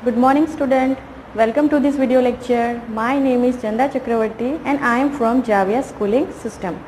Good morning student. Welcome to this video lecture. My name is Chanda Chakravarti and I am from Javia Schooling System.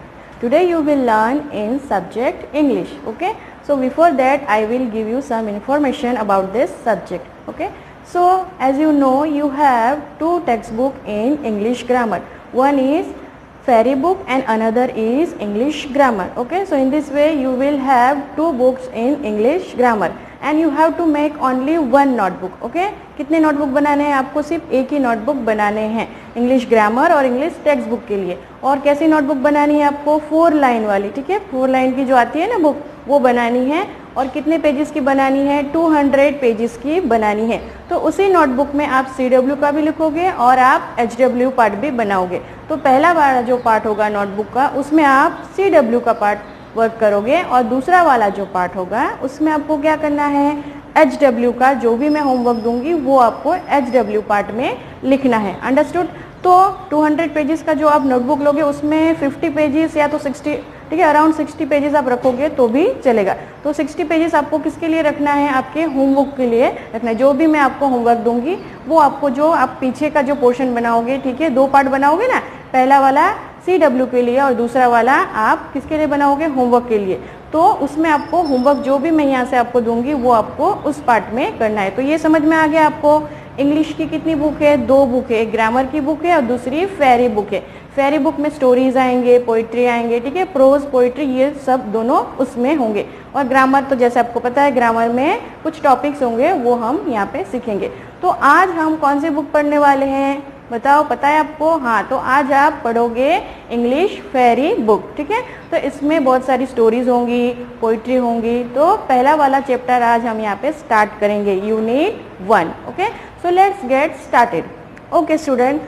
Today you will learn in subject English. Okay. So before that I will give you some information about this subject. Okay. So as you know you have two textbook in English grammar. One is Fairy book and another is English grammar. Okay. So in this way you will have two books in English grammar. And you have to make only one notebook. Okay, कितने notebook बनाने हैं आपको? सिर्फ एक ही notebook बनाने हैं English grammar और इंग्लिश टेक्स्ट बुक के लिए. और कैसी नोटबुक बनानी है आपको? 4 लाइन वाली. ठीक है, 4 लाइन की जो आती है ना बुक, वो बनानी है. और कितने पेजेस की बनानी है? 200 पेजेस की बनानी है. तो उसी नोटबुक में आप CW का भी लिखोगे और आप HW पार्ट भी बनाओगे. तो पहला वाला जो पार्ट होगा नोटबुक का, उसमें आप CW का पार्ट वर्क करोगे और दूसरा वाला जो पार्ट होगा उसमें आपको क्या करना है? HW का जो भी मैं होमवर्क दूंगी वो आपको HW पार्ट में लिखना है. अंडरस्टूड? तो 200 पेजेस का जो आप नोटबुक लोगे उसमें 50 पेजेस या तो 60, ठीक है, अराउंड 60 पेजेस आप रखोगे तो भी चलेगा. तो 60 पेजेस आपको किसके लिए रखना है? आपके होमवर्क के लिए रखना है. जो भी मैं आपको होमवर्क दूंगी वो आपको, जो आप पीछे का जो पोर्शन बनाओगे, ठीक है, 2 पार्ट बनाओगे ना, पहला वाला CW के लिए और दूसरा वाला आप किसके लिए बनाओगे? होमवर्क के लिए. तो उसमें आपको होमवर्क जो भी मैं यहाँ से आपको दूंगी वो आपको उस पार्ट में करना है. तो ये समझ में आ गया आपको? इंग्लिश की कितनी बुक है? 2 बुक है. एक ग्रामर की बुक है और दूसरी फेरी बुक है. फेरी बुक में स्टोरीज आएंगे, पोइट्री आएंगे, ठीक है, प्रोज, पोइट्री, ये सब दोनों उसमें होंगे. और ग्रामर तो जैसे आपको पता है ग्रामर में कुछ टॉपिक्स होंगे वो हम यहाँ पे सीखेंगे. तो आज हम कौन सी बुक पढ़ने वाले हैं? बताओ, पता है आपको? हाँ, तो आज आप पढ़ोगे इंग्लिश फेरी बुक. ठीक है, तो इसमें बहुत सारी स्टोरीज होंगी, पोइट्री होंगी. तो पहला वाला चैप्टर आज हम यहाँ पे स्टार्ट करेंगे, unit 1. Okay, so let's get started. Okay student,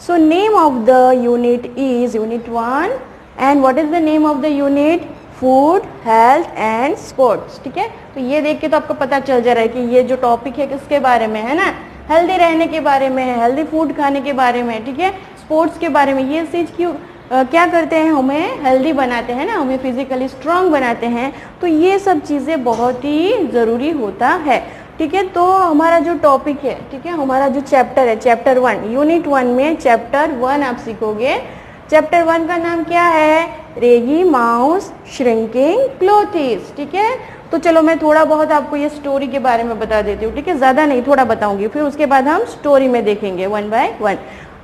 so name of the unit is unit 1 and what is the name of the unit? Food, health and sports. ठीक है, तो ये देख के तो आपको पता चल जा रहा है कि ये जो टॉपिक है किसके बारे में है ना? हेल्दी रहने के बारे में है, हेल्दी फूड खाने के बारे में, ठीक है, स्पोर्ट्स के बारे में. ये चीज़ क्यों क्या करते हैं? हमें हेल्दी बनाते हैं ना, हमें फिजिकली स्ट्रांग बनाते हैं. तो ये सब चीज़ें बहुत ही ज़रूरी होता है. ठीक है, तो हमारा जो टॉपिक है, ठीक है, हमारा जो चैप्टर है, चैप्टर 1, यूनिट 1 में चैप्टर 1 आप सीखोगे. चैप्टर 1 का नाम क्या है? रेगी माउस श्रिंकिंग क्लोथिस. ठीक है, तो चलो मैं थोड़ा बहुत आपको ये स्टोरी के बारे में बता देती हूँ. ठीक है, ज़्यादा नहीं, थोड़ा बताऊंगी, फिर उसके बाद हम स्टोरी में देखेंगे 1 बाय 1.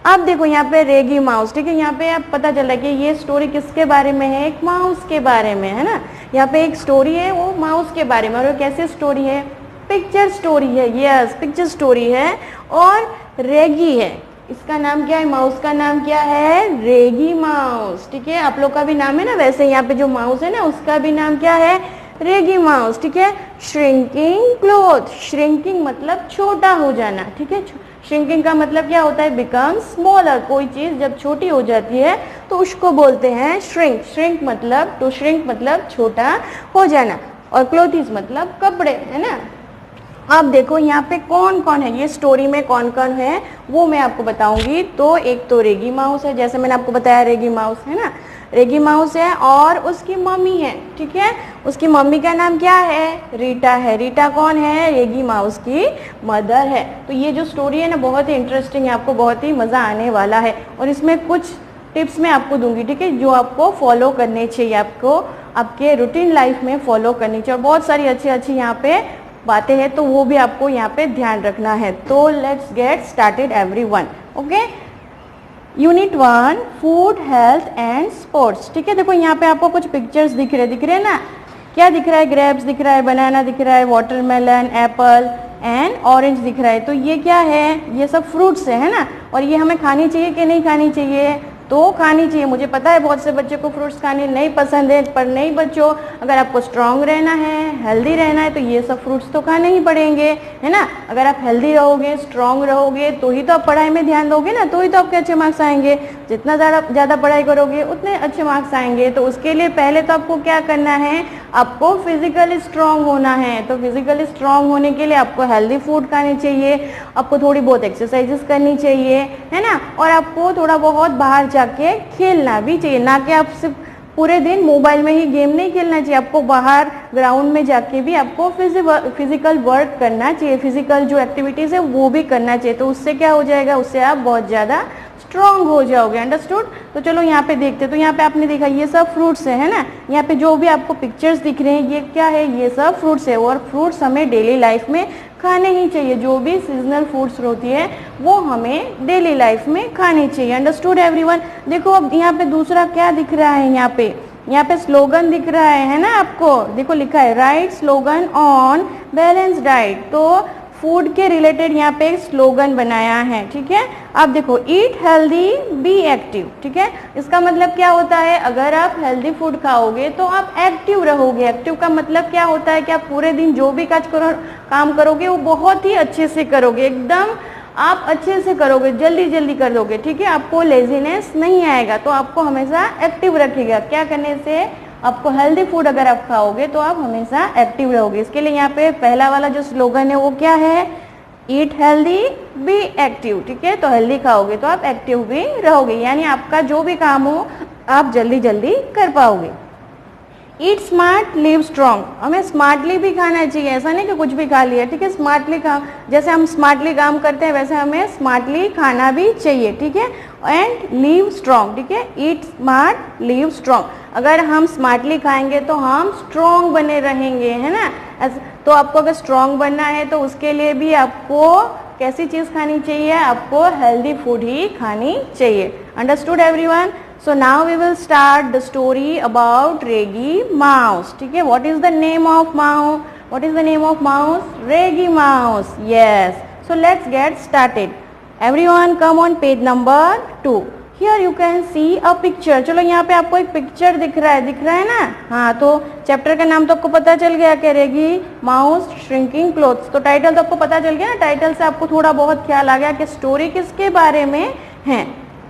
अब देखो यहाँ पे रेगी माउस. ठीक है, यहाँ पे आप पता चला कि ये स्टोरी किसके बारे में है? एक माउस के बारे में है ना. यहाँ पे एक स्टोरी है वो माउस के बारे में. और वो कैसे स्टोरी है? पिक्चर स्टोरी है. यस, पिक्चर स्टोरी है. और रेगी है, इसका नाम क्या है? माउस का नाम क्या है? रेगी माउस. ठीक है, आप लोग का भी नाम है ना, वैसे यहाँ पे जो माउस है ना उसका भी नाम क्या है? रेगी माउस. ठीक है, श्रिंकिंग क्लोथ. श्रिंकिंग मतलब छोटा हो जाना. ठीक है, श्रिंकिंग का मतलब क्या होता है? Become smaller. कोई चीज जब छोटी हो जाती है तो उसको बोलते हैं श्रिंक. श्रिंक मतलब, टू श्रिंक मतलब छोटा हो जाना. और क्लोथिस मतलब कपड़े, है ना. अब देखो यहाँ पे कौन कौन है, ये स्टोरी में कौन कौन है वो मैं आपको बताऊंगी. तो एक तो रेगी माउस है, जैसे मैंने आपको बताया रेगी माउस है ना, रेगी माउस है. और उसकी मम्मी है. ठीक है, उसकी मम्मी का नाम क्या है? रीटा है. रीटा कौन है? रेगी माउस की मदर है. तो ये जो स्टोरी है ना बहुत ही इंटरेस्टिंग है, आपको बहुत ही मज़ा आने वाला है. और इसमें कुछ टिप्स मैं आपको दूंगी, ठीक है, जो आपको फॉलो करने चाहिए, आपको आपके रूटीन लाइफ में फॉलो करनी चाहिए. और बहुत सारी अच्छी अच्छी यहाँ पे बातें हैं, तो वो भी आपको यहाँ पे ध्यान रखना है. तो let's get started everyone. Okay, unit 1 food, health and sports. ठीक है, देखो यहाँ पे आपको कुछ पिक्चर्स दिख रहे हैं ना. क्या दिख रहा है? ग्रेप्स दिख रहा है, बनाना दिख रहा है, वाटरमेलन, एप्पल एंड ऑरेंज दिख रहा है. तो ये क्या है? ये सब फ्रूट्स है ना. और ये हमें खानी चाहिए कि नहीं खानी चाहिए? तो खानी चाहिए. मुझे पता है बहुत से बच्चों को फ्रूट्स खाने नहीं पसंद है, पर नहीं बच्चों, अगर आपको स्ट्रांग रहना है, हेल्दी रहना है, तो ये सब फ्रूट्स तो खाने ही पड़ेंगे, है ना. अगर आप हेल्दी रहोगे, स्ट्रांग रहोगे, तो ही तो आप पढ़ाई में ध्यान दोगे ना, तो ही तो आपके अच्छे मार्क्स आएंगे. जितना ज़्यादा पढ़ाई करोगे उतने अच्छे मार्क्स आएंगे. तो उसके लिए पहले तो आपको क्या करना है? आपको फिजिकली स्ट्रांग होना है. तो फिजिकली स्ट्रांग होने के लिए आपको हेल्दी फूड खाने चाहिए, आपको थोड़ी बहुत एक्सरसाइजेस करनी चाहिए, है ना. और आपको थोड़ा बहुत बाहर जाके खेलना भी चाहिए, ना कि आप सिर्फ पूरे दिन मोबाइल में ही गेम नहीं खेलना चाहिए, आपको बाहर ग्राउंड में जाके भी आपको फिजिकल वर्क करना चाहिए, फिजिकल जो एक्टिविटीज़ है वो भी करना चाहिए। तो उससे क्या हो जाएगा, उससे आप बहुत ज़्यादा स्ट्रॉन्ग हो जाओगे। अंडरस्टूड। तो चलो यहाँ पे देखते, तो यहाँ पे आपने देखा ये सब फ्रूट्स है ना, यहाँ पे जो भी आपको पिक्चर्स दिख रहे हैं ये क्या है, ये सब फ्रूट्स है। और फ्रूट्स हमें डेली लाइफ में खाने ही चाहिए, जो भी सीजनल फ्रूट्स होती है वो हमें डेली लाइफ में खानी चाहिए। Understood everyone. देखो अब यहाँ पे दूसरा क्या दिख रहा है, यहाँ पे स्लोगन दिख रहा है ना आपको, देखो लिखा है right slogan on balance diet. तो फूड के रिलेटेड यहाँ पे एक स्लोगन बनाया है, ठीक है। अब देखो ईट हेल्दी बी एक्टिव, ठीक है। इसका मतलब क्या होता है, अगर आप हेल्दी फूड खाओगे तो आप एक्टिव रहोगे। एक्टिव का मतलब क्या होता है कि आप पूरे दिन जो भी काम करोगे वो बहुत ही अच्छे से करोगे, एकदम आप अच्छे से करोगे, जल्दी जल्दी कर दोगे, ठीक है। आपको लेजीनेस नहीं आएगा, तो आपको हमेशा एक्टिव रखेगा। क्या करने से, आपको हेल्दी फूड अगर आप खाओगे तो आप हमेशा एक्टिव रहोगे। इसके लिए यहाँ पे पहला वाला जो स्लोगन है वो क्या है, ईट हेल्दी बी एक्टिव, ठीक है। तो हेल्दी खाओगे तो आप एक्टिव भी रहोगे, यानी आपका जो भी काम हो आप जल्दी जल्दी कर पाओगे। ईट स्मार्ट लिव स्ट्रॉन्ग, हमें स्मार्टली भी खाना चाहिए, ऐसा नहीं कि कुछ भी खा लिया, ठीक है। स्मार्टली काम, जैसे हम स्मार्टली काम करते हैं वैसे हमें स्मार्टली खाना भी चाहिए, ठीक है। एंड लिव स्ट्रॉन्ग, ठीक है। ईट स्मार्ट लिव स्ट्रॉन्ग, अगर हम स्मार्टली खाएंगे तो हम स्ट्रॉन्ग बने रहेंगे, है ना। तो आपको अगर स्ट्रॉन्ग बनना है तो उसके लिए भी आपको कैसी चीज़ खानी चाहिए, आपको हेल्दी फूड ही खानी चाहिए। Understood everyone. So now we will start the story about Reggie Mouse. ठीक है, what is the name of mouse? What is the name of mouse? Reggie Mouse. Yes. So let's get started. Everyone come on page number 2. Here you can see a picture. चलो यहाँ पे आपको एक picture दिख रहा है ना। हाँ, तो चैप्टर का नाम तो आपको पता चल गया कि रेगी माउस श्रिंकिंग क्लोथ्स। तो टाइटल तो आपको पता चल गया ना, टाइटल से आपको थोड़ा बहुत ख्याल आ गया कि स्टोरी किसके बारे में है।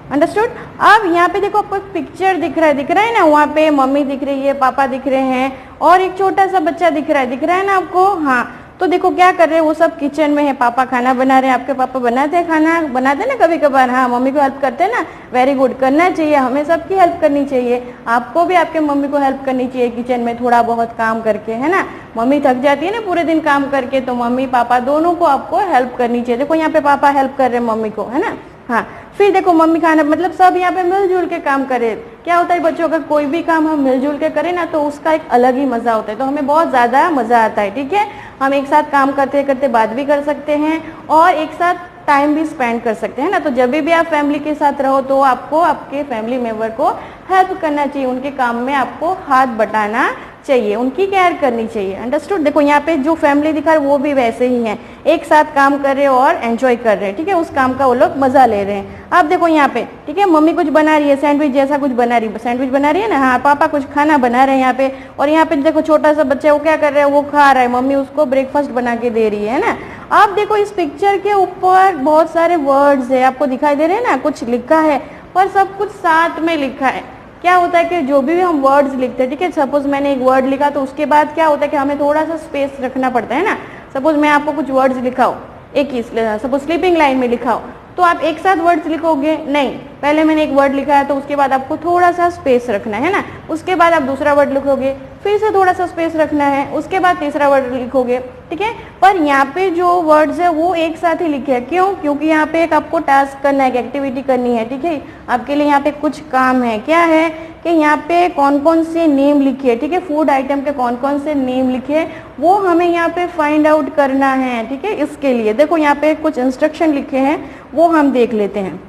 अंडरस्टूड। अब यहाँ पे देखो आपको एक पिक्चर दिख रहा है ना, वहाँ पे मम्मी दिख रही है, पापा दिख रहे हैं और एक छोटा सा बच्चा दिख रहा है ना आपको। हाँ, तो देखो क्या कर रहे हैं, वो सब किचन में है, पापा खाना बना रहे हैं। आपके पापा बनाते हैं खाना, बनाते हैं ना कभी कभार। हाँ, मम्मी को हेल्प करते हैं ना, वेरी गुड, करना चाहिए, हमें सबकी हेल्प करनी चाहिए। आपको भी आपके मम्मी को हेल्प करनी चाहिए किचन में थोड़ा बहुत काम करके, है ना। मम्मी थक जाती है ना पूरे दिन काम करके, तो मम्मी पापा दोनों को आपको हेल्प करनी चाहिए। देखो यहाँ पे पापा हेल्प कर रहे हैं मम्मी को, है ना। हाँ, फिर देखो मम्मी खाना, मतलब सब यहाँ पे मिलजुल के काम करे। क्या होता है बच्चों, अगर कोई भी काम हम मिलजुल के करें ना तो उसका एक अलग ही मजा होता है, तो हमें बहुत ज्यादा मजा आता है, ठीक है। हम एक साथ काम करते करते बात भी कर सकते हैं और एक साथ टाइम भी स्पेंड कर सकते हैं ना। तो जब भी आप फैमिली के साथ रहो तो आपको आपके फैमिली मेंबर को हेल्प करना चाहिए, उनके काम में आपको हाथ बटाना चाहिए, उनकी केयर करनी चाहिए। अंडरस्टूड। देखो यहाँ पे जो फैमिली दिखा है वो भी वैसे ही है, एक साथ काम कर रहे हैं और एंजॉय कर रहे हैं, ठीक है। उस काम का वो लोग मजा ले रहे हैं। अब देखो यहाँ पे, ठीक है, मम्मी कुछ बना रही है, सैंडविच जैसा कुछ बना रही है, सैंडविच बना रही है ना। हाँ, पापा कुछ खाना बना रहे हैं यहाँ पे। और यहाँ पे देखो छोटा सा बच्चा, वो क्या कर रहा है, वो खा रहा है, मम्मी उसको ब्रेकफास्ट बना के दे रही है ना। अब देखो इस पिक्चर के ऊपर बहुत सारे वर्ड्स है, आपको दिखाई दे रहे हैं ना, कुछ लिखा है पर सब कुछ साथ में लिखा है। क्या होता है कि जो भी हम वर्ड्स लिखते हैं, ठीक है, सपोज मैंने एक वर्ड लिखा तो उसके बाद क्या होता है कि हमें थोड़ा सा स्पेस रखना पड़ता है ना। सपोज मैं आपको कुछ वर्ड्स लिखाऊं, एक ही सपोज स्लीपिंग लाइन में लिखाओ, तो आप एक साथ वर्ड्स लिखोगे नहीं, पहले मैंने एक वर्ड लिखा है तो उसके बाद आपको थोड़ा सा स्पेस रखना है ना, उसके बाद आप दूसरा वर्ड लिखोगे, फिर से थोड़ा सा स्पेस रखना है, उसके बाद तीसरा वर्ड लिखोगे, ठीक है। पर यहाँ पे जो वर्ड्स है वो एक साथ ही लिखे हैं, क्यों? क्योंकि यहाँ पे एक आपको टास्क करना है, एक एक्टिविटी करनी है, ठीक है। आपके लिए यहाँ पे कुछ काम है, क्या है कि यहाँ पे कौन कौन से नेम लिखे है, ठीक है, फूड आइटम के कौन कौन से नेम लिखे वो हमें यहाँ पे फाइंड आउट करना है, ठीक है। इसके लिए देखो यहाँ पे कुछ इंस्ट्रक्शन लिखे हैं, वो हम देख लेते हैं।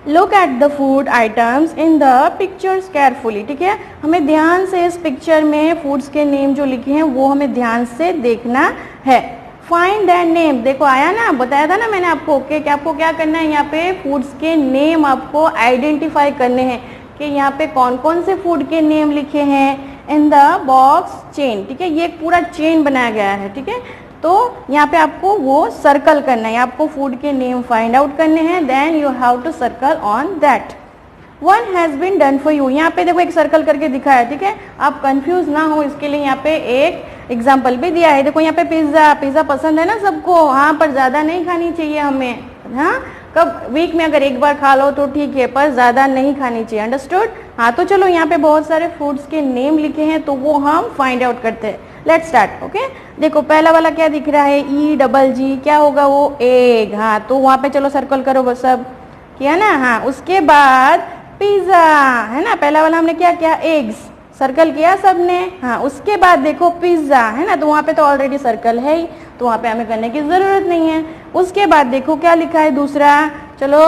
Look at the food items in the pictures carefully, ठीक है, हमें ध्यान से इस पिक्चर में फूड्स के नेम जो लिखे हैं वो हमें ध्यान से देखना है। फाइंड दैट नेम, देखो आया ना, बताया था ना मैंने आपको कि आपको क्या करना है, यहाँ पे फूड्स के नेम आपको आइडेंटिफाई करने हैं कि यहाँ पे कौन कौन से फूड के नेम लिखे हैं इन द बॉक्स चेन, ठीक है। ये एक पूरा चेन बनाया गया है, ठीक है। तो यहाँ पे आपको वो सर्कल करना है, आपको फूड के नेम फाइंड आउट करने हैं, then you have to circle on that. One has been done for you, यहाँ पे देखो एक सर्कल करके दिखा है, ठीक है, आप कंफ्यूज ना हो इसके लिए यहाँ पे एक एग्जाम्पल भी दिया है। देखो यहाँ पे पिज्जा, पिज्जा पसंद है ना सबको, हाँ, पर ज्यादा नहीं खानी चाहिए हमें, हाँ, कब वीक में अगर एक बार खा लो तो ठीक है, पर ज़्यादा नहीं खानी चाहिए। अंडरस्टूड? हाँ, तो चलो यहाँ पे बहुत सारे फ्रूट्स के नेम लिखे हैं तो वो हम फाइंड आउट करते हैं। Let's start. ओके, देखो पहला वाला क्या दिख रहा है, EGG, क्या होगा वो, एग। हाँ, तो वहाँ पे चलो सर्कल करो, बस सब किया ना। हाँ, उसके बाद पिज़्ज़ा है ना, पहला वाला हमने क्या किया, एग्स, सर्कल किया सबने। हाँ, उसके बाद देखो पिज़्ज़ा है ना, तो वहाँ पे तो ऑलरेडी सर्कल है ही, तो वहाँ पे हमें करने की ज़रूरत नहीं है। उसके बाद देखो क्या लिखा है दूसरा, चलो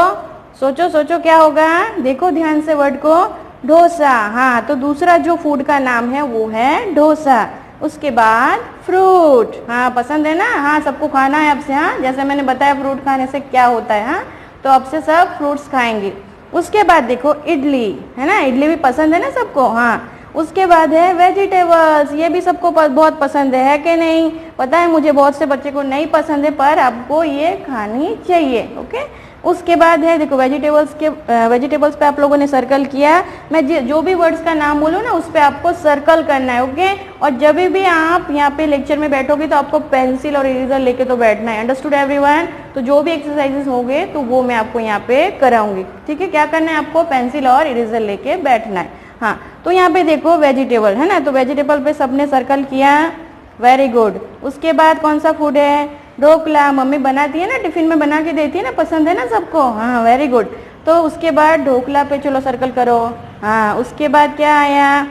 सोचो सोचो क्या होगा, देखो ध्यान से वर्ड को, डोसा। हाँ, तो दूसरा जो फूड का नाम है वो है डोसा। उसके बाद फ्रूट, हाँ पसंद है ना, हाँ सबको खाना है अब से। हाँ, जैसे मैंने बताया फ्रूट खाने से क्या होता है। हाँ, तो अब से सब फ्रूट्स खाएंगे। उसके बाद देखो इडली है ना, इडली भी पसंद है ना सबको। हाँ, उसके बाद है वेजिटेबल्स, ये भी सबको बहुत पसंद है कि नहीं, पता है मुझे बहुत से बच्चे को नहीं पसंद है, पर आपको ये खानी चाहिए। ओके, उसके बाद है देखो वेजिटेबल्स पे आप लोगों ने सर्कल किया। मैं जो भी वर्ड्स का नाम बोलूँ ना उस पर आपको सर्कल करना है। ओके, और जब भी आप यहाँ पे लेक्चर में बैठोगे तो आपको पेंसिल और इरेजर लेके तो बैठना है। Understood everyone? तो जो भी एक्सरसाइजेस होंगे तो वो मैं आपको यहाँ पे कराऊंगी। ठीक है, क्या करना है आपको, पेंसिल और इरेजर लेके बैठना है। हाँ, तो यहाँ पे देखो वेजिटेबल है ना, तो वेजिटेबल पे सबने सर्कल किया, वेरी गुड। उसके बाद कौन सा फूड है, ढोकला, मम्मी बनाती है ना, टिफिन में बना के देती है ना, पसंद है ना सबको। हाँ, वेरी गुड। तो उसके बाद ढोकला पे चलो सर्कल करो। हाँ, उसके बाद क्या आया,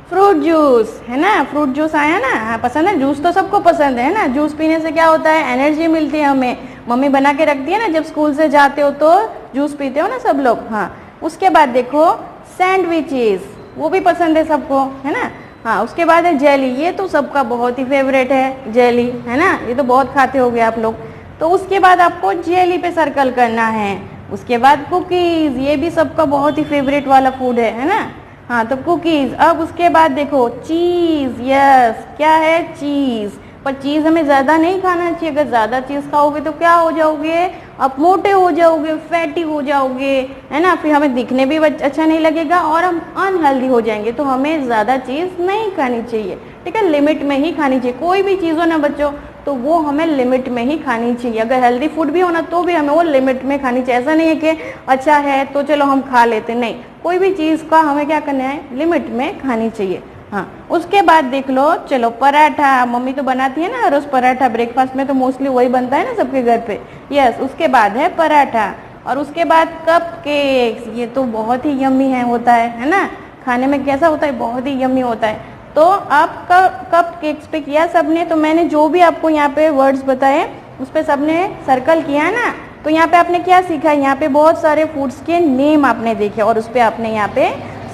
फ्रूट जूस है ना, फ्रूट जूस आया ना। हाँ, पसंद है, जूस तो सबको पसंद है ना, जूस पीने से क्या होता है, एनर्जी मिलती है हमें, मम्मी बना के रखती है ना, जब स्कूल से जाते हो तो जूस पीते हो ना सब लोग। हाँ, उसके बाद देखो सैंडविचेस, वो भी पसंद है सबको है ना। हाँ, उसके बाद है जेली, ये तो सबका बहुत ही फेवरेट है जेली है ना, ये तो बहुत खाते होगे आप लोग। तो उसके बाद आपको जेली पे सर्कल करना है। उसके बाद कुकीज, ये भी सबका बहुत ही फेवरेट वाला फूड है ना। हाँ, तो कुकीज। अब उसके बाद देखो चीज, यस, क्या है, चीज। पर चीज हमें ज्यादा नहीं खाना चाहिए, अगर ज्यादा चीज खाओगे तो क्या हो जाओगे, आप मोटे हो जाओगे, फैटी हो जाओगे है ना, फिर हमें दिखने भी अच्छा नहीं लगेगा और हम अनहेल्दी हो जाएंगे। तो हमें ज्यादा चीज नहीं खानी चाहिए, ठीक है, लिमिट में ही खानी चाहिए। कोई भी चीज हो ना बच्चों, तो वो हमें लिमिट में ही खानी चाहिए। अगर हेल्दी फूड भी होना तो भी हमें वो लिमिट में खानी चाहिए। ऐसा नहीं है कि अच्छा है तो चलो हम खा लेते, नहीं, कोई भी चीज का हमें क्या करना है, लिमिट में खानी चाहिए। हाँ, उसके बाद देख लो, चलो पराठा, मम्मी तो बनाती है ना रोज पराठा, ब्रेकफास्ट में तो मोस्टली वही बनता है ना सबके घर पे। यस, उसके बाद है पराठा। और उसके बाद कप केक्स, ये तो बहुत ही यम्मी होता है ना, खाने में कैसा होता है, बहुत ही यम्मी होता है। तो आप कप केक्स पे किया सबने, तो मैंने जो भी आपको यहाँ पे वर्ड्स बताए उस पर सबने सर्कल किया ना। तो यहाँ पे आपने क्या सीखा, यहाँ पे बहुत सारे फूड्स के नेम आपने देखे और उस पर आपने यहाँ पे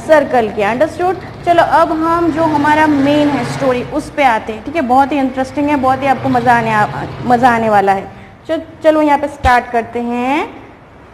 सर्कल किया। अंडरस्टूड? चलो अब हम जो हमारा मेन है स्टोरी उस पे आते हैं। ठीक है, बहुत ही इंटरेस्टिंग है, बहुत ही आपको मज़ा आने वाला है। चलो यहाँ पे स्टार्ट करते हैं।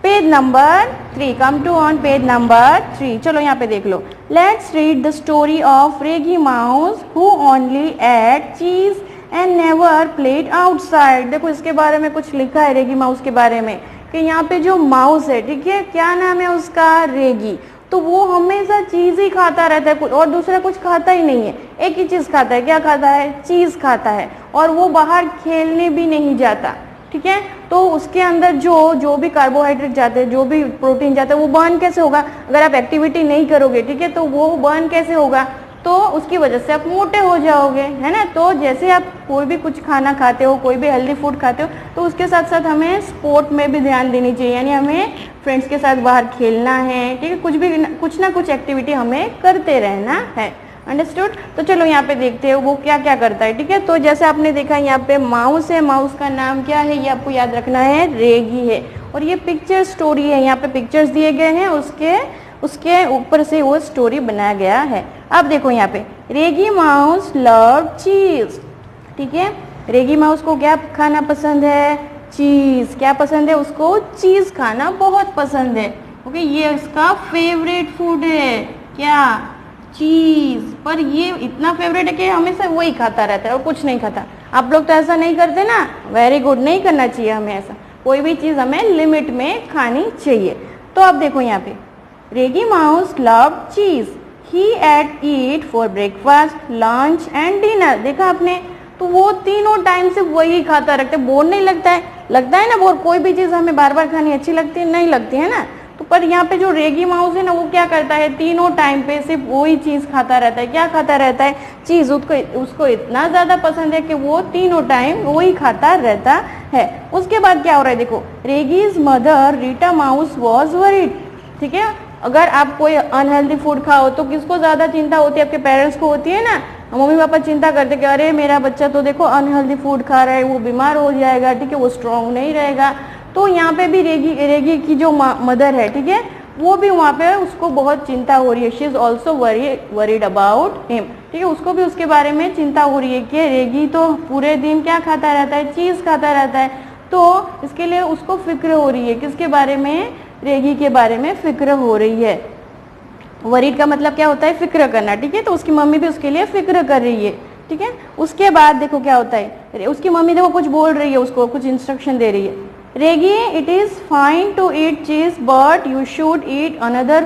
Page number 3, come to on page number 3। चलो यहाँ पे देख लो, let's read the story of Reggie Mouse who only ate cheese and never played outside. देखो इसके बारे में कुछ लिखा है रेगी माउस के बारे में, कि यहाँ पे जो माउस है, ठीक है, क्या नाम है उसका, रेगी, तो वो हमेशा चीज ही खाता रहता है, कुछ और दूसरा कुछ खाता ही नहीं है, एक ही चीज खाता है। क्या खाता है, चीज खाता है। और वो बाहर खेलने भी नहीं जाता, ठीक है। तो उसके अंदर जो भी कार्बोहाइड्रेट जाते हैं, जो भी प्रोटीन जाता है, वो बर्न कैसे होगा, अगर आप एक्टिविटी नहीं करोगे, ठीक है, तो वो बर्न कैसे होगा, तो उसकी वजह से आप मोटे हो जाओगे, है ना। तो जैसे आप कोई भी कुछ खाना खाते हो, कोई भी हेल्दी फूड खाते हो, तो उसके साथ साथ हमें स्पोर्ट में भी ध्यान देनी चाहिए, यानी हमें फ्रेंड्स के साथ बाहर खेलना है, ठीक है, कुछ ना कुछ एक्टिविटी हमें करते रहना है। अंडरस्टूड? तो चलो यहाँ पे देखते हो वो क्या क्या करता है, ठीक है। तो जैसे आपने देखा यहाँ पे माउस है, माउस का नाम क्या है, ये आपको याद रखना है, रेगी है। और ये पिक्चर स्टोरी है, यहाँ पे पिक्चर्स दिए गए हैं, उसके ऊपर से वो स्टोरी बनाया गया है। अब देखो यहाँ पे, रेगी माउस लव चीज, ठीक है, रेगी माउस को क्या खाना पसंद है, चीज। क्या पसंद है उसको, चीज खाना बहुत पसंद है। ओके, ये उसका फेवरेट फूड है, क्या, चीज। पर ये इतना फेवरेट है कि हमेशा वही खाता रहता है और कुछ नहीं खाता। आप लोग तो ऐसा नहीं करते ना, वेरी गुड, नहीं करना चाहिए हमें ऐसा, कोई भी चीज हमें लिमिट में खानी चाहिए। तो अब देखो यहाँ पे, रेगी Mouse love cheese, he ate it for breakfast, lunch and dinner. देखा आपने, तो वो तीनों टाइम से वही खाता रहता है, बोर नहीं लगता है, लगता है ना बोर, कोई भी चीज़ हमें बार बार खानी अच्छी लगती है, नहीं लगती है ना। तो पर यहाँ पे जो रेगी माउस है ना, वो क्या करता है, तीनों टाइम पे सिर्फ वही चीज़ खाता रहता है। क्या खाता रहता है, चीज़। उसको इतना ज़्यादा पसंद है कि वो तीनों टाइम वही खाता रहता है। उसके बाद क्या हो रहा है देखो, Reggie's mother Rita Mouse was worried. ठीक है, अगर आप कोई अनहेल्दी फूड खाओ तो किसको ज़्यादा चिंता होती है, आपके पेरेंट्स को होती है ना। मम्मी पापा चिंता करते कि अरे मेरा बच्चा तो देखो अनहेल्दी फूड खा रहा है, वो बीमार हो जाएगा, ठीक है, वो स्ट्रांग नहीं रहेगा। तो यहाँ पे भी रेगी की जो मदर है, ठीक है, वो भी वहाँ पे उसको बहुत चिंता हो रही है। She is also worried about him. ठीक है, उसको भी उसके बारे में चिंता हो रही है कि रेगी तो पूरे दिन क्या खाता रहता है, चीज़ खाता रहता है। तो इसके लिए उसको फिक्र हो रही है, किसके बारे में, रेगी के बारे में फिक्र हो रही है। वरीड का मतलब क्या होता है, फिक्र करना। ठीक है, तो उसकी मम्मी भी उसके लिए फिक्र कर रही है। ठीक है, उसके बाद देखो क्या होता है, उसकी मम्मी देखो कुछ बोल रही है, उसको कुछ इंस्ट्रक्शन दे रही है। Reggie, it is fine to eat cheese but you should eat another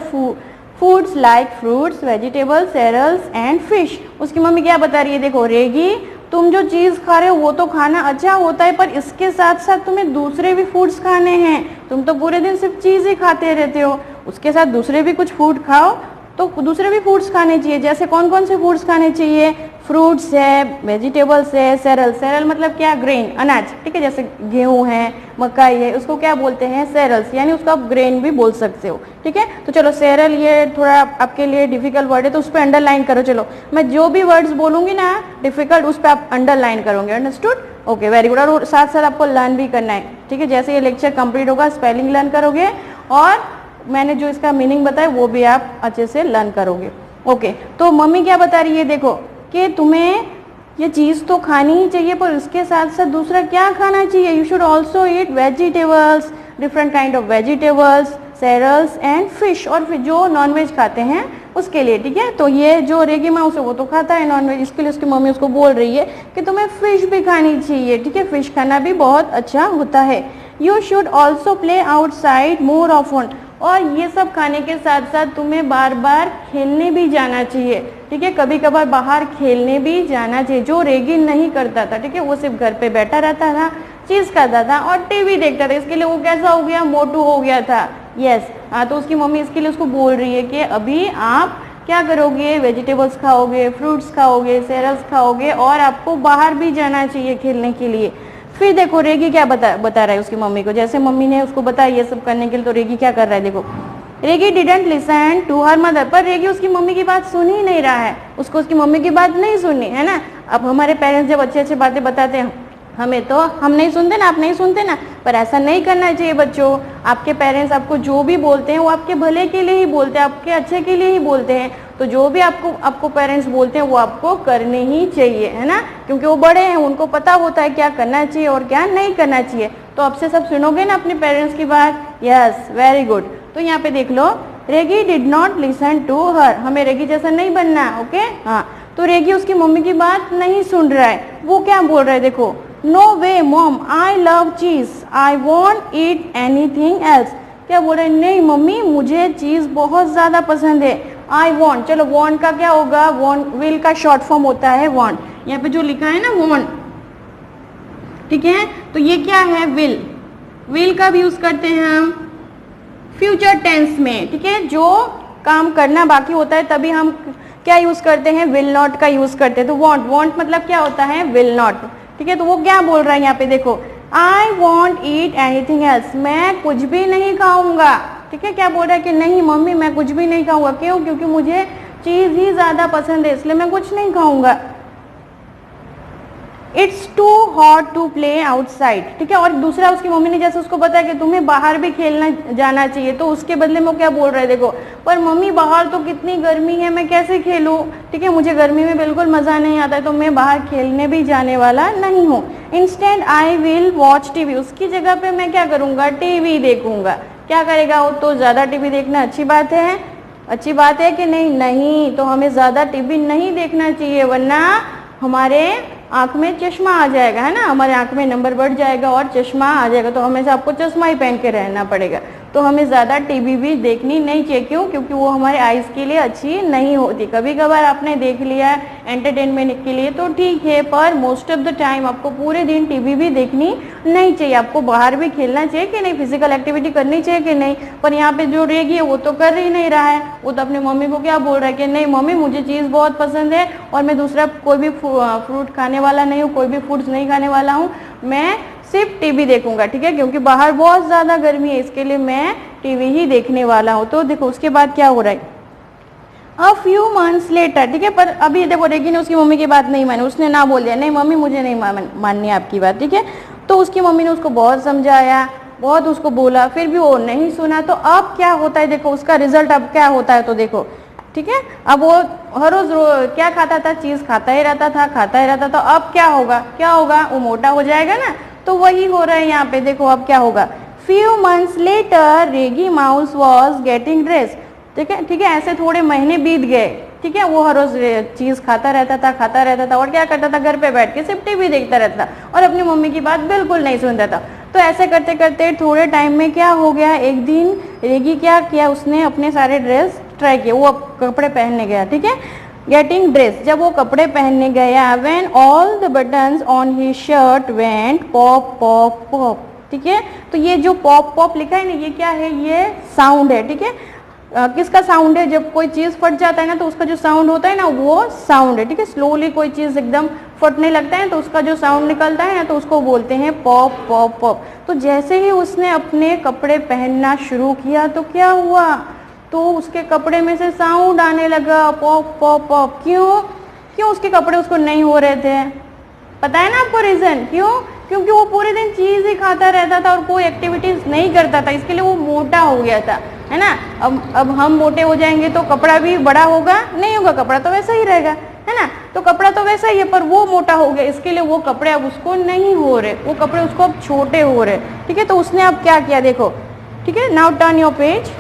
foods like fruits, vegetables, cereals and fish. उसकी मम्मी क्या बता रही है, देखो रेगी, तुम जो चीज़ खा रहे हो वो तो खाना अच्छा होता है, पर इसके साथ साथ तुम्हें दूसरे भी फूड्स खाने हैं। तुम तो पूरे दिन सिर्फ चीज़ ही खाते रहते हो, उसके साथ दूसरे भी कुछ फूड खाओ। तो दूसरे भी फूड्स खाने चाहिए। जैसे कौन कौन से फूड्स खाने चाहिए, फ्रूट्स है, वेजिटेबल्स है, सेरल मतलब क्या, ग्रेन, अनाज। ठीक है, जैसे गेहूं है, मकाई है, उसको क्या बोलते हैं, सेरल्स, यानी उसको आप ग्रेन भी बोल सकते हो। ठीक है, तो चलो सेरल ये थोड़ा आपके लिए डिफिकल्ट वर्ड है, तो उस पर अंडरलाइन करो। चलो मैं जो भी वर्ड्स बोलूंगी ना डिफिकल्ट, उस पर आप अंडरलाइन करोगे। Understood, okay, very good. और साथ साथ आपको लर्न भी करना है। ठीक है, जैसे ये लेक्चर कंप्लीट होगा स्पेलिंग लर्न करोगे, और मैंने जो इसका मीनिंग बताया वो भी आप अच्छे से लर्न करोगे। ओके, तो मम्मी क्या बता रही है देखो, कि तुम्हें ये चीज़ तो खानी ही चाहिए, पर उसके साथ साथ दूसरा क्या खाना चाहिए, you should also eat vegetables, different kind of vegetables, cereals and fish. और फिर जो नॉनवेज खाते हैं उसके लिए। ठीक है, तो ये जो रेगी माउस है वो तो खाता है नॉनवेज, इसके लिए उसकी मम्मी उसको बोल रही है कि तुम्हें फिश भी खानी चाहिए। ठीक है, फिश खाना भी बहुत अच्छा होता है। You should also play outside more often. और ये सब खाने के साथ साथ तुम्हें बार बार खेलने भी जाना चाहिए। ठीक है, कभी कभार बाहर खेलने भी जाना चाहिए, जो रेगी नहीं करता था। ठीक है, वो सिर्फ घर पे बैठा रहता था, चीज़ खाता था और टीवी देखता था, इसके लिए वो कैसा हो गया, मोटू हो गया था। यस, हाँ, तो उसकी मम्मी इसके लिए उसको बोल रही है कि अभी आप क्या करोगे, वेजिटेबल्स खाओगे, फ्रूट्स खाओगे, सेरल्स खाओगे, और आपको बाहर भी जाना चाहिए खेलने के लिए। फिर देखो रेगी क्या बता रहा है उसकी मम्मी को, जैसे मम्मी ने उसको बताया ये सब करने के लिए, तो रेगी क्या कर रहा है देखो। Reggie didn't listen to her mother, पर रेगी उसकी मम्मी की बात सुन ही नहीं रहा है, उसको उसकी मम्मी की बात नहीं सुननी है ना। अब हमारे पेरेंट्स जब अच्छे अच्छे बातें बताते हैं हमें, तो हम नहीं सुनते ना, आप नहीं सुनते ना, पर ऐसा नहीं करना चाहिए बच्चों। आपके पेरेंट्स आपको जो भी बोलते हैं वो आपके भले के लिए ही बोलते हैं, आपके अच्छे के लिए ही बोलते हैं। तो जो भी आपको पेरेंट्स बोलते हैं वो आपको करने ही चाहिए, है ना, क्योंकि वो बड़े हैं, उनको पता होता है क्या करना चाहिए और क्या नहीं करना चाहिए। तो अब से सब सुनोगे ना अपने पेरेंट्स की बात। Yes, very good. तो यहाँ पे देख लो, Reggie did not listen to her, हमें रेगी जैसा नहीं बनना। ओके, हाँ, तो रेगी उसकी मम्मी की बात नहीं सुन रहा है। वो क्या बोल रहा है देखो, no way mom, I love cheese, I want eat anything else. क्या बोल रहे हैं, नहीं मम्मी मुझे चीज बहुत ज्यादा पसंद है। आई वॉन्ट, चलो वॉन्ट का क्या होगा, वॉन्ट विल का शॉर्ट फॉर्म होता है वॉन्ट, यहाँ पे जो लिखा है ना वॉन्ट, ठीक है, तो ये क्या है, विल। विल का भी यूज करते हैं हम फ्यूचर टेंस में। ठीक है, जो काम करना बाकी होता है तभी हम क्या यूज करते हैं, विल नॉट का यूज करते हैं। तो वॉन्ट मतलब क्या होता है, विल नॉट। ठीक है, तो वो क्या बोल रहा है यहाँ पे देखो, आई वॉन्ट ईट एनीथिंग एल्स, मैं कुछ भी नहीं खाऊंगा। ठीक है, क्या बोल रहा है कि नहीं मम्मी मैं कुछ भी नहीं खाऊंगा। क्यों, क्योंकि मुझे चीज ही ज्यादा पसंद है, इसलिए मैं कुछ नहीं खाऊंगा। It's too hot to play outside. ठीक है, और दूसरा उसकी मम्मी ने जैसे उसको बताया कि तुम्हें बाहर भी खेलना जाना चाहिए, तो उसके बदले में वो क्या बोल रहा है देखो, पर मम्मी बाहर तो कितनी गर्मी है, मैं कैसे खेलूं। ठीक है, मुझे गर्मी में बिल्कुल मजा नहीं आता है, तो मैं बाहर खेलने भी जाने वाला नहीं हूँ। Instant I will watch TV, उसकी जगह पे मैं क्या करूंगा, टीवी देखूंगा। क्या करेगा वो, तो ज्यादा टीवी देखना अच्छी बात है, अच्छी बात है कि नहीं, नहीं, तो हमें ज्यादा टीवी नहीं देखना चाहिए, वरना हमारे आंख में चश्मा आ जाएगा, है ना, हमारे आंख में नंबर बढ़ जाएगा और चश्मा आ जाएगा, तो हमेशा आपको चश्मा ही पहन के रहना पड़ेगा। तो हमें ज़्यादा टीवी भी देखनी नहीं चाहिए। क्यों? क्योंकि वो हमारे आइज़ के लिए अच्छी नहीं होती। कभी कभार आपने देख लिया एंटरटेनमेंट के लिए तो ठीक है, पर मोस्ट ऑफ द टाइम आपको पूरे दिन टीवी भी देखनी नहीं चाहिए। आपको बाहर भी खेलना चाहिए कि नहीं, फिजिकल एक्टिविटी करनी चाहिए कि नहीं। पर यहाँ पे जो रेगी है वो तो कर ही नहीं रहा है। वो तो अपने मम्मी को क्या बोल रहा है कि नहीं मम्मी मुझे चीज़ बहुत पसंद है और मैं दूसरा कोई भी फ्रूट खाने वाला नहीं हूँ, कोई भी फूड्स नहीं खाने वाला हूँ, मैं सिर्फ टीवी देखूंगा, ठीक है, क्योंकि बाहर बहुत ज़्यादा गर्मी है, इसके लिए मैं टीवी ही देखने वाला हूँ। तो देखो उसके बाद क्या हो रहा है, अ फ्यू मंथ्स लेटर, ठीक है। पर अभी देखो रेगी ने उसकी मम्मी की बात नहीं मानी, उसने ना बोल दिया नहीं मम्मी मुझे नहीं माननी आपकी बात, ठीक है। तो उसकी मम्मी ने उसको बहुत समझाया, बहुत उसको बोला, फिर भी वो नहीं सुना। तो अब क्या होता है देखो, उसका रिजल्ट अब क्या होता है, तो देखो ठीक है। अब वो हर रोज क्या खाता था, चीज खाता ही रहता था, खाता ही रहता था। तो अब क्या होगा, क्या होगा, वो मोटा हो जाएगा ना। तो वही हो रहा है यहाँ पे, देखो अब क्या होगा, few months later Reggie Mouse was getting dress, ठीक है, ठीक है। ऐसे थोड़े महीने बीत गए, ठीक है। वो हर रोज चीज खाता रहता था और क्या करता था, घर पे बैठ के सिर्फ टीवी देखता रहता और अपनी मम्मी की बात बिल्कुल नहीं सुनता था। तो ऐसे करते करते थोड़े टाइम में क्या हो गया, एक दिन रेगी क्या किया, उसने अपने सारे ड्रेस ट्राई किए, वो कपड़े पहनने गया, ठीक है, गेटिंग ड्रेस। जब वो कपड़े पहनने गया, when all the buttons on his shirt went pop pop pop, ठीक है। तो ये जो पॉप पॉप लिखा है ना, ये क्या है, ये साउंड है, ठीक है। किसका साउंड है, जब कोई चीज फट जाता है ना तो उसका जो साउंड होता है ना वो साउंड है, ठीक है। स्लोली कोई चीज एकदम फटने लगता है तो उसका जो साउंड निकलता है ना तो उसको बोलते हैं पॉप पॉप पॉप। तो जैसे ही उसने अपने कपड़े पहनना शुरू किया तो क्या हुआ, तो उसके कपड़े में से साउंड आने लगा, पॉप पॉप पॉप। क्यों, क्यों उसके कपड़े उसको नहीं हो रहे थे, पता है ना आपको रीजन, क्यों, क्योंकि वो पूरे दिन चीज ही खाता रहता था और कोई एक्टिविटीज नहीं करता था, इसके लिए वो मोटा हो गया था, है ना। अब हम मोटे हो जाएंगे तो कपड़ा भी बड़ा होगा, नहीं होगा, कपड़ा तो वैसा ही रहेगा, है ना। तो कपड़ा तो वैसा ही है, पर वो मोटा हो गया, इसके लिए वो कपड़े अब उसको नहीं हो रहे, वो कपड़े उसको अब छोटे हो रहे, ठीक है। तो उसने अब क्या किया देखो, ठीक है, now turn your page.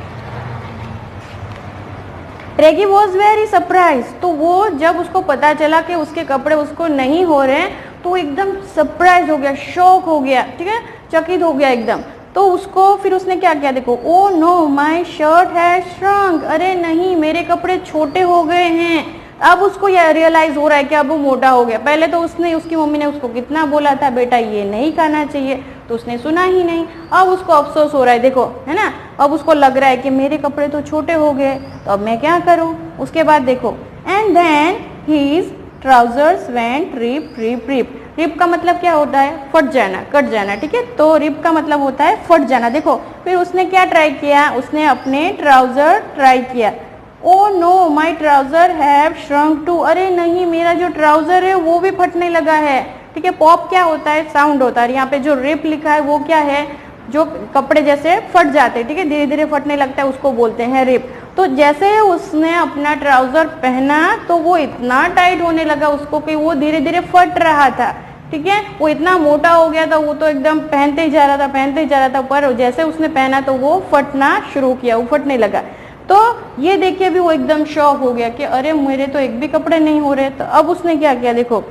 Reggie was very surprise, तो वो जब उसको पता चला कि उसके कपड़े उसको नहीं हो रहे तो एकदम सरप्राइज हो गया, शॉक हो गया, ठीक है, चकित हो गया एकदम। तो उसको फिर उसने क्या किया देखो, ओ no my shirt has shrunk, अरे नहीं मेरे कपड़े छोटे हो गए हैं। अब उसको यह रियलाइज हो रहा है कि अब वो मोटा हो गया। पहले तो उसकी मम्मी ने उसको कितना बोला था, बेटा ये नहीं खाना चाहिए, तो उसने सुना ही नहीं। अब उसको अफसोस हो रहा है देखो, है ना। अब उसको लग रहा है कि मेरे कपड़े तो छोटे हो गए, तो अब मैं क्या करूं। उसके बाद देखो, and then his trousers went rip rip rip. Rip का मतलब क्या होता है, फट जाना, कट जाना, ठीक है। तो रिप का मतलब होता है फट जाना। देखो फिर उसने क्या ट्राई किया, उसने अपने ट्राउजर ट्राई किया। Oh no my trouser have shrunk too, अरे नहीं मेरा जो ट्राउजर है वो भी फटने लगा है, ठीक है। पॉप क्या होता है, साउंड होता है। यहाँ पे जो रिप लिखा है वो क्या है, जो कपड़े जैसे फट जाते हैं, ठीक है, धीरे धीरे फटने लगता है, उसको बोलते हैं रिप। तो जैसे उसने अपना ट्राउजर पहना तो वो इतना टाइट होने लगा उसको कि वो धीरे धीरे फट रहा था, ठीक है। वो इतना मोटा हो गया था, वो तो एकदम पहनते ही जा रहा था, पहनते ही जा रहा था, पर जैसे उसने पहना तो वो फटना शुरू किया, वो फटने लगा। तो ये देखिए भी वो एकदम शॉक हो गया कि अरे मेरे तो एक भी कपड़े नहीं हो रहे। तो अब उसने क्या किया देखो,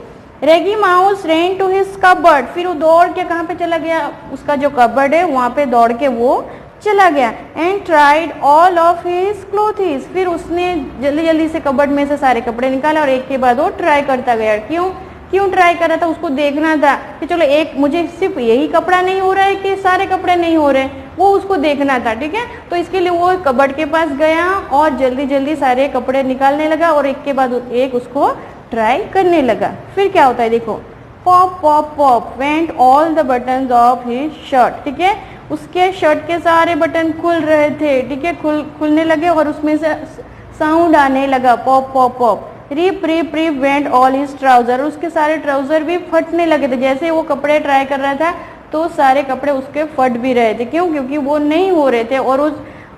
Reggie Mouse ran to his cupboard, फिर वो दौड़ के कहाँ पे चला गया, उसका जो कबर्ड है वहां पे दौड़ के वो चला गया। And tried all of his clothes, फिर उसने जल्दी जल्दी से कबर्ड में से सारे कपड़े निकाले और एक के बाद वो ट्राई करता गया। क्यों, क्यों ट्राई कर रहा था, उसको देखना था कि चलो एक मुझे सिर्फ यही कपड़ा नहीं हो रहा है कि सारे कपड़े नहीं हो रहे, वो उसको देखना था, ठीक है। तो इसके लिए वो कबर्ड के पास गया और जल्दी जल्दी सारे कपड़े निकालने लगा और एक के बाद एक उसको ट्राई करने लगा। फिर क्या होता है देखो, pop pop pop went all the buttons of his shirt, ठीक है। उसके शर्ट के सारे बटन खुल रहे थे, ठीक है, खुलने लगे और उसमें से साउंड आने लगा, pop pop pop. Rip rip rip went all his trouser, उसके सारे ट्राउजर भी फटने लगे थे। जैसे वो कपड़े ट्राई कर रहा था तो सारे कपड़े उसके फट भी रहे थे। क्यों, क्योंकि वो नहीं हो रहे थे और उस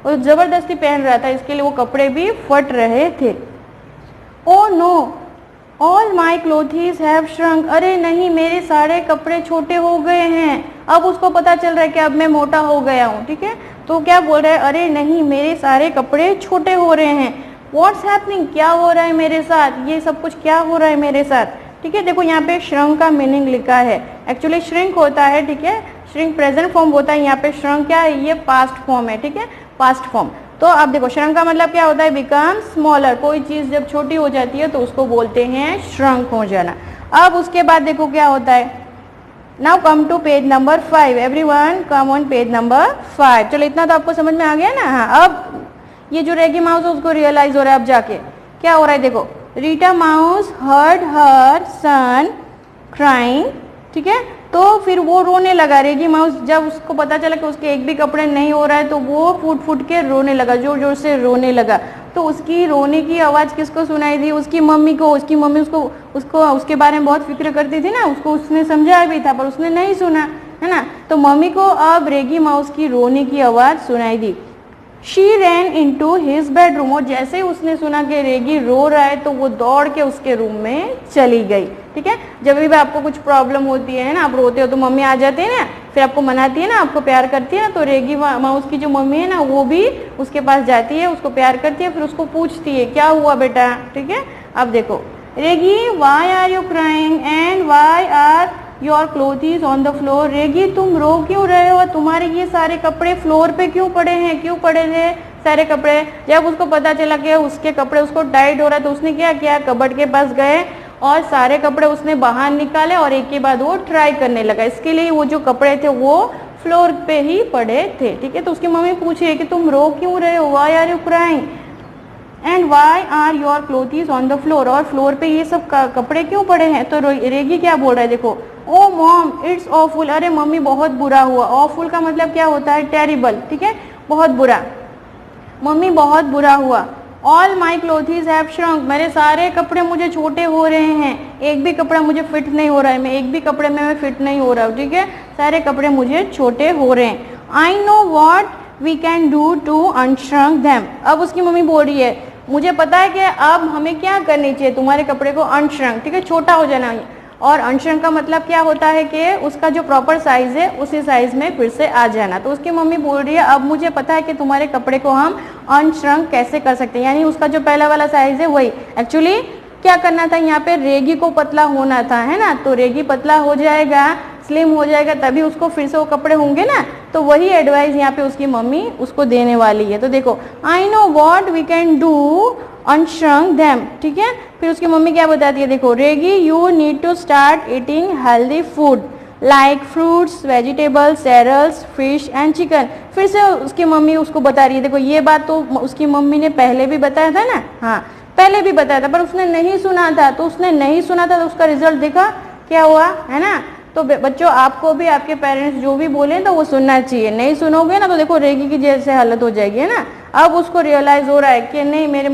जबरदस्ती पहन रहा था, इसके लिए वो कपड़े भी फट रहे थे। Oh no all my clothes have shrunk, अरे नहीं मेरे सारे कपड़े छोटे हो गए हैं। अब उसको पता चल रहा है कि अब मैं मोटा हो गया हूँ, ठीक है। तो क्या बोल रहा है, अरे नहीं मेरे सारे कपड़े छोटे हो रहे हैं। व्हाट्स हैपनिंग, क्या हो रहा है मेरे साथ, ये सब कुछ क्या हो रहा है मेरे साथ, ठीक है। देखो यहाँ पे श्रंक का मीनिंग लिखा है, एक्चुअली श्रिंक होता है, ठीक है, श्रिंक प्रेजेंट फॉर्म होता है, यहाँ पे श्रंक क्या है, ये पास्ट फॉर्म है, ठीक है, पास्ट फॉर्म। तो अब देखो श्रंक का मतलब क्या होता है, बिकम स्मॉलर, कोई चीज जब छोटी हो जाती है तो उसको बोलते हैं श्रंक हो जाना। अब उसके बाद देखो क्या होता है, now come to page number 5, everyone come on page number 5। चलो इतना तो आपको समझ में आ गया ना। हाँ, अब ये जो रेगी माउस है उसको रियलाइज हो रहा है, अब जाके क्या हो रहा है देखो, रीटा माउस हर्ड हर सन क्राइंग, ठीक है, तो फिर वो रोने लगा। रेगी माउस जब उसको पता चला कि उसके एक भी कपड़े नहीं हो रहा है तो वो फूट फूट के रोने लगा, जोर जोर से रोने लगा। तो उसकी रोने की आवाज़ किसको सुनाई दी, उसकी मम्मी को। उसकी मम्मी उसको उसके बारे में बहुत फिक्र करती थी ना, उसको उसने समझाया भी था पर उसने नहीं सुना, है ना। तो मम्मी को अब रेगी माउस की रोने की आवाज़ सुनाई दी। She ran into his bedroom, और जैसे ही उसने सुना कि रेगी रो रहा है तो वो दौड़ के उसके रूम में चली गई, ठीक है। जब भी आपको कुछ प्रॉब्लम होती है ना, आप रोते हो तो मम्मी आ जाती है ना, फिर आपको मनाती है ना, आपको प्यार करती है ना, तो रेगी माउस की जो मम्मी है ना वो भी उसके पास जाती है, उसको प्यार करती है, फिर उसको पूछती है क्या हुआ बेटा, ठीक है। अब देखो, Reggie why are you crying and why are your clothes on the floor, Reggie तुम रो क्यों रहे हो, तुम्हारे ये सारे कपड़े फ्लोर पे क्यों पड़े हैं, क्यों पड़े थे सारे कपड़े। जब उसको पता चला कि उसके कपड़े उसको टाइट हो रहा है तो उसने क्या किया, कबर्ड के पास गए और सारे कपड़े उसने बाहर निकाले और एक के बाद वो ट्राई करने लगा। इसके लिए वो जो कपड़े थे वो फ्लोर पे ही पड़े थे, ठीक है। तो उसकी मम्मी पूछे कि तुम रो क्यों रहे हो, why are you crying and why are your clothes on the floor, और फ्लोर पे ये सब कपड़े क्यों पड़े हैं। तो रेगी क्या बोल रहा है देखो, ओ मॉम इट्स ऑफुल, अरे मम्मी बहुत बुरा हुआ। ऑफुल का मतलब क्या होता है, टेरिबल, ठीक है, बहुत बुरा, मम्मी बहुत बुरा हुआ। All my clothes have shrunk, मेरे सारे कपड़े मुझे छोटे हो रहे हैं, एक भी कपड़ा मुझे फिट नहीं हो रहा है, मैं एक भी कपड़े में मैं फिट नहीं हो रहा हूँ, ठीक है, सारे कपड़े मुझे छोटे हो रहे हैं। I know what we can do to unshrink them, अब उसकी मम्मी बोल रही है मुझे पता है कि अब हमें क्या करनी चाहिए, तुम्हारे कपड़े को अनश्रंक, ठीक है, छोटा हो जाना। और अनश्रंक का मतलब क्या होता है कि उसका जो प्रॉपर साइज है उसी साइज में फिर से आ जाना। तो उसकी मम्मी बोल रही है अब मुझे पता है कि तुम्हारे कपड़े को हम अनश्रंक कैसे कर सकते हैं, यानी उसका जो पहला वाला साइज है वही। एक्चुअली क्या करना था, यहाँ पे रेगी को पतला होना था, है ना, तो रेगी पतला हो जाएगा, स्लिम हो जाएगा, तभी उसको फिर से वो कपड़े होंगे ना। तो वही एडवाइस यहाँ पे उसकी मम्मी उसको देने वाली है। तो देखो, I know what we can do unshrink them, ठीक है। फिर उसकी मम्मी क्या बताती है देखो, Reggie you need to start eating healthy food like fruits, vegetables, cereals, fish and chicken. फिर से उसकी मम्मी उसको बता रही है, देखो ये बात तो उसकी मम्मी ने पहले भी बताया था ना, हाँ पहले भी बताया था, पर उसने नहीं सुना था। तो उसने नहीं सुना था तो उसका रिजल्ट देखा क्या हुआ, है ना। तो बच्चों आपको भी आपके पेरेंट्स जो भी बोले तो वो सुनना चाहिए, नहीं सुनोगे ना तो देखो रेगी की जैसे हालत हो जाएगी, है ना। अब उसको रियलाइज हो रहा है कि नहीं, मेरे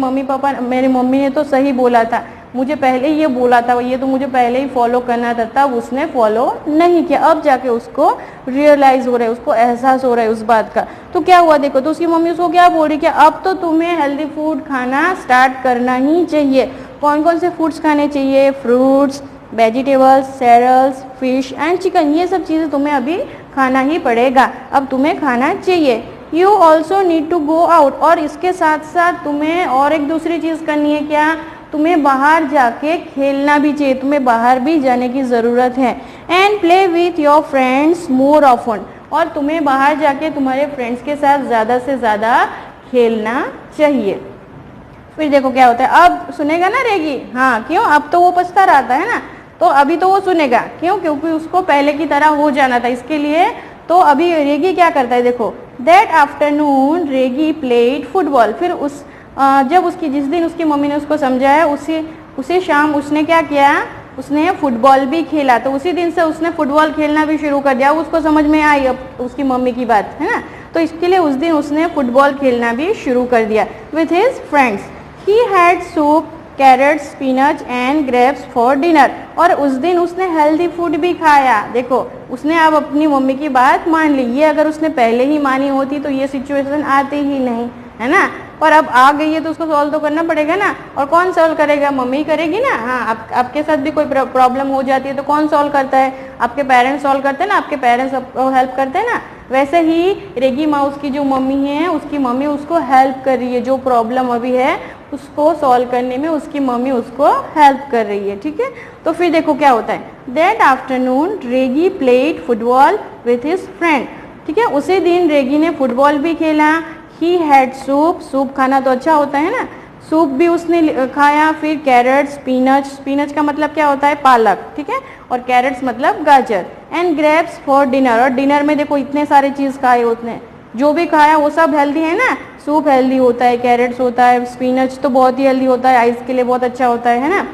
मम्मी ने तो सही बोला था, मुझे पहले ये बोला था, ये तो मुझे पहले ही फॉलो करना था, तब उसने फॉलो नहीं किया। अब जाके उसको रियलाइज हो रहा है, उसको एहसास हो रहा है उस बात का। तो क्या हुआ देखो, तो उसकी मम्मी उसको क्या बोल रही है कि अब तो तुम्हें हेल्दी फूड खाना स्टार्ट करना ही चाहिए। कौन कौन से फूड्स खाने चाहिए, fruits, vegetables, cereals, fish and chicken, ये सब चीज़ें तुम्हें अभी खाना ही पड़ेगा, अब तुम्हें खाना चाहिए। You also need to go out, और इसके साथ साथ तुम्हें और एक दूसरी चीज़ करनी है, क्या, तुम्हें बाहर जाके खेलना भी चाहिए, तुम्हें बाहर भी जाने की ज़रूरत है। And play with your friends more often, और तुम्हें बाहर जाके तुम्हारे फ्रेंड्स के साथ ज़्यादा से ज़्यादा खेलना चाहिए। फिर देखो क्या होता है, अब सुनेगा ना रेगी, हाँ क्यों, अब तो वो पछता रहता है ना, तो अभी तो वो सुनेगा, क्यों, क्योंकि उसको पहले की तरह हो जाना था, इसके लिए। तो अभी रेगी क्या करता है देखो, that afternoon Reggie played football, फिर जब उसकी जिस दिन उसकी मम्मी ने उसको समझाया उसी शाम उसने क्या किया, उसने फुटबॉल भी खेला। तो उसी दिन से उसने फुटबॉल खेलना भी शुरू कर दिया, उसको समझ में आई अब उसकी मम्मी की बात, है ना। तो इसके लिए उस दिन उसने फुटबॉल खेलना भी शुरू कर दिया with his friends. He had soup, carrots, spinach and grapes for dinner, और उस दिन उसने हेल्दी फूड भी खाया। देखो उसने अब अपनी मम्मी की बात मान ली, ये अगर उसने पहले ही मानी होती तो ये सिचुएशन आती ही नहीं, है ना। पर अब आ गई है तो उसको सॉल्व तो करना पड़ेगा ना, और कौन सॉल्व करेगा, मम्मी करेगी ना। हाँ, आपके साथ भी कोई प्रॉब्लम हो जाती है तो कौन सॉल्व करता है, आपके पेरेंट्स सॉल्व करते हैं ना, आपके पेरेंट्स आपको हेल्प करते हैं ना। वैसे ही रेगी माउस की जो मम्मी है, उसकी मम्मी उसको हेल्प कर रही है, जो प्रॉब्लम अभी है उसको सॉल्व करने में उसकी मम्मी उसको हेल्प कर रही है, ठीक है। तो फिर देखो क्या होता है, that afternoon Reggie played football with his friend, ठीक है। उसी दिन रेगी ने फुटबॉल भी खेला। ही हैड सूप, सूप खाना तो अच्छा होता है ना, सूप भी उसने खाया। फिर कैरेट्स, स्पिनच, स्पिनच का मतलब क्या होता है, पालक, ठीक है, और कैरेट्स मतलब गाजर। एंड ग्रेप्स फॉर डिनर, और डिनर में देखो इतने सारे चीज़ खाए उसने, जो भी खाया वो सब हेल्दी है ना, सूप हेल्दी होता है, कैरेट्स होता है, स्पिनच तो बहुत ही हेल्दी होता है, आइस के लिए बहुत अच्छा होता है ना।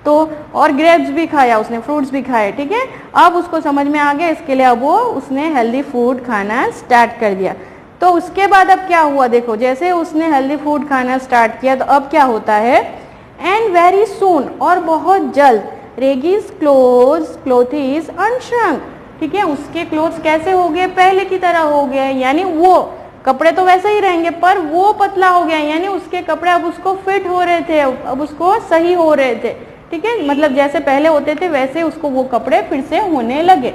तो और ग्रेप्स भी खाया उसने, फ्रूट्स भी खाए, ठीक है। अब उसको समझ में आ गया, इसके लिए अब वो उसने हेल्दी फूड खाना स्टार्ट कर दिया। तो उसके बाद अब क्या हुआ, देखो जैसे उसने हेल्दी फूड खाना स्टार्ट किया तो अब क्या होता है, एंड वेरी सून, और बहुत जल्द, रेगीज क्लोथीज अनश्रंक, ठीक है, उसके क्लोथ्स कैसे हो गए, पहले की तरह हो गए, यानी वो कपड़े तो वैसे ही रहेंगे पर वो पतला हो गया, यानी उसके कपड़े अब उसको फिट हो रहे थे, अब उसको सही हो रहे थे, ठीक है, मतलब जैसे पहले होते थे वैसे उसको वो कपड़े फिर से होने लगे।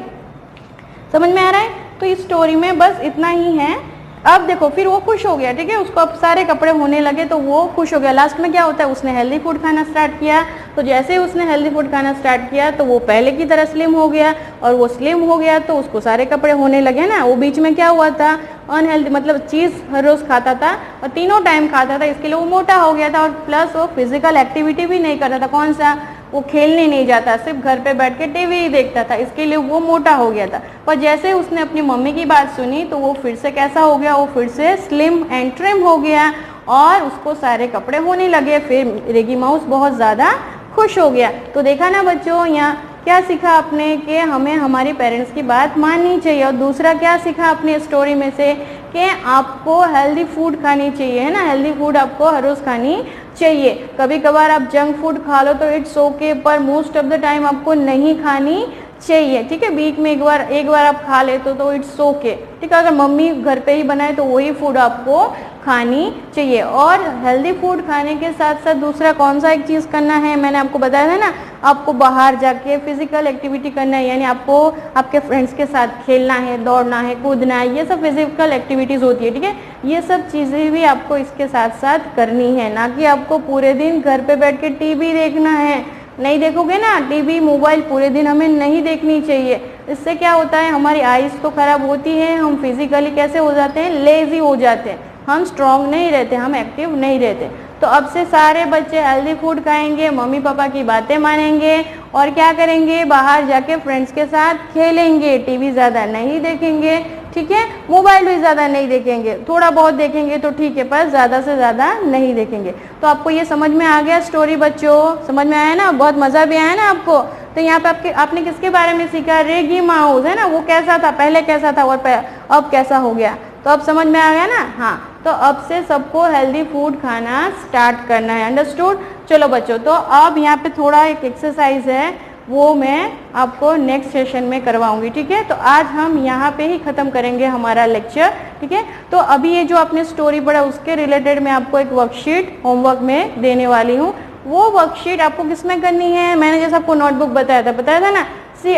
समझ में आ रहा है? तो इस स्टोरी में बस इतना ही है। अब देखो फिर वो खुश हो गया, ठीक है, उसको अब सारे कपड़े होने लगे तो वो खुश हो गया। लास्ट में क्या होता है, उसने हेल्दी फूड खाना स्टार्ट किया, तो जैसे ही उसने हेल्दी फूड खाना स्टार्ट किया तो वो पहले की तरह स्लिम हो गया, और वो स्लिम हो गया तो उसको सारे कपड़े होने लगे ना। वो बीच में क्या हुआ था, अनहेल्दी मतलब चीज़ हर रोज़ खाता था और तीनों टाइम खाता था, इसके लिए वो मोटा हो गया था, और प्लस वो फिजिकल एक्टिविटी भी नहीं करता था। कौन सा, वो खेलने नहीं जाता, सिर्फ घर पे बैठ के टीवी ही देखता था, इसके लिए वो मोटा हो गया था। पर जैसे उसने अपनी मम्मी की बात सुनी तो वो फिर से कैसा हो गया, वो फिर से स्लिम एंड ट्रिम हो गया और उसको सारे कपड़े होने लगे। फिर रेगी माउस बहुत ज़्यादा खुश हो गया। तो देखा ना बच्चों, यहाँ क्या सीखा आपने कि हमें हमारे पेरेंट्स की बात माननी चाहिए, और दूसरा क्या सीखा अपने स्टोरी में से कि आपको हेल्दी फूड खानी चाहिए, है ना, हेल्दी फूड आपको हर रोज़ खानी चाहिए। कभी कभार आप जंक फूड खा लो तो इट्स ओके, पर मोस्ट ऑफ द टाइम आपको नहीं खानी चाहिए, ठीक है। वीक में एक बार आप खा लेते तो इट्स ओके, ठीक है। अगर मम्मी घर पे ही बनाए तो वही फूड आपको खानी चाहिए। और हेल्दी फूड खाने के साथ साथ दूसरा कौन सा एक चीज़ करना है, मैंने आपको बताया था ना, आपको बाहर जाके फिजिकल एक्टिविटी करना है, यानी आपको आपके फ्रेंड्स के साथ खेलना है, दौड़ना है, कूदना है, ये सब फिजिकल एक्टिविटीज़ होती है, ठीक है। ये सब चीज़ें भी आपको इसके साथ साथ करनी है, ना कि आपको पूरे दिन घर पे बैठ के टीवी देखना है। नहीं देखोगे ना, टीवी मोबाइल पूरे दिन हमें नहीं देखनी चाहिए। इससे क्या होता है, हमारी आइज़ तो खराब होती है, हम फिजिकली कैसे हो जाते हैं, लेजी हो जाते हैं, हम स्ट्रांग नहीं रहते, हम एक्टिव नहीं रहते। तो अब से सारे बच्चे हेल्दी फूड खाएंगे, मम्मी पापा की बातें मानेंगे और क्या करेंगे, बाहर जाके फ्रेंड्स के साथ खेलेंगे, टीवी ज़्यादा नहीं देखेंगे, ठीक है, मोबाइल भी ज़्यादा नहीं देखेंगे, थोड़ा बहुत देखेंगे तो ठीक है, पर ज़्यादा से ज़्यादा नहीं देखेंगे। तो आपको ये समझ में आ गया स्टोरी बच्चों, समझ में आया ना, बहुत मज़ा भी आया ना आपको। तो यहाँ पे आपने किसके बारे में सीखा, रेगी माउस, है ना, वो कैसा था, पहले कैसा था और अब कैसा हो गया, तो अब समझ में आ गया ना। हाँ, तो अब से सबको हेल्दी फूड खाना स्टार्ट करना है, अंडरस्टूड। चलो बच्चों, तो अब यहाँ पे थोड़ा एक एक्सरसाइज है, वो मैं आपको नेक्स्ट सेशन में करवाऊंगी, ठीक है। तो आज हम यहाँ पे ही ख़त्म करेंगे हमारा लेक्चर, ठीक है। तो अभी ये जो आपने स्टोरी पढ़ा उसके रिलेटेड मैं आपको एक वर्कशीट होमवर्क में देने वाली हूँ। वो वर्कशीट आपको किस में करनी है, मैंने जैसे आपको नोटबुक बताया था ना,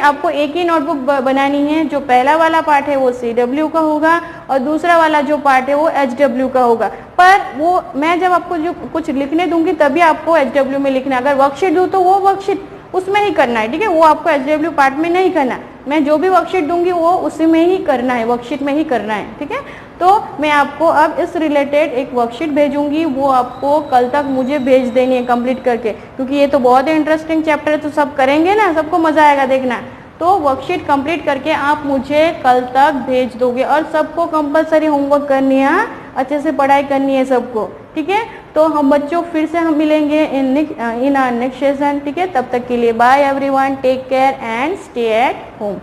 आपको एक ही नोटबुक बनानी है। जो पहला वाला पार्ट है वो CW का होगा और दूसरा वाला जो पार्ट है वो HW का होगा। पर वो मैं जब आपको जो कुछ लिखने दूंगी तभी आपको HW में लिखना है। अगर वर्कशीट दूँ तो वो वर्कशीट उसमें ही करना है, ठीक है, वो आपको HW पार्ट में नहीं करना। मैं जो भी वर्कशीट दूंगी वो उसी में ही करना है, वर्कशीट में ही करना है, ठीक है। तो मैं आपको अब इस रिलेटेड एक वर्कशीट भेजूंगी, वो आपको कल तक मुझे भेज देनी है कंप्लीट करके, क्योंकि ये तो बहुत ही इंटरेस्टिंग चैप्टर है, तो सब करेंगे ना, सबको मजा आएगा देखना। तो वर्कशीट कंप्लीट करके आप मुझे कल तक भेज दोगे और सबको कंपलसरी होमवर्क करनी है, अच्छे से पढ़ाई करनी है सबको, ठीक है। तो हम बच्चों फिर से हम मिलेंगे इन आवर नेक्स्ट सेशन, ठीक है। तब तक के लिए bye everyone, take care and stay at home.